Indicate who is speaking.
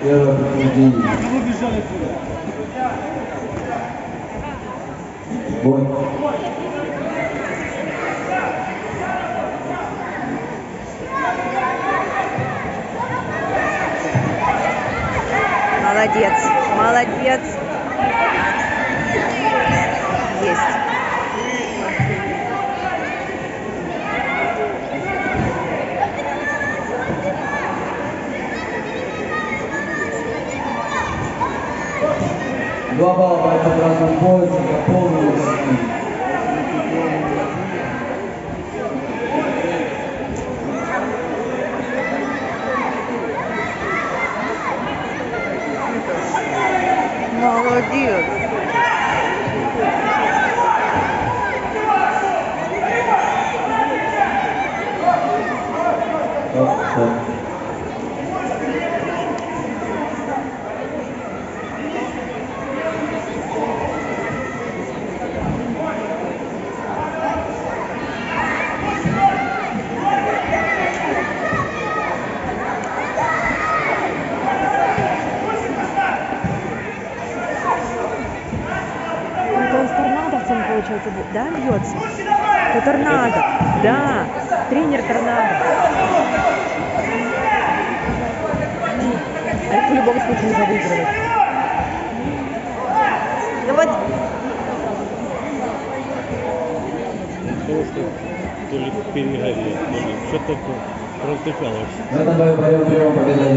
Speaker 1: Первое подтверждение. Бой.
Speaker 2: Молодец, молодец. Есть.
Speaker 1: Два балла по этому разному поясу за полную высоту.
Speaker 2: Молодец. Это из торнадовцем, получается, да, бьется? Это торнадо, да, тренер торнадо. А это в любом случае нужно выигрывать. Ну вот.
Speaker 3: Потому что то ли перегорел, то ли что-то протыкалось.
Speaker 1: В этом бою прием победа.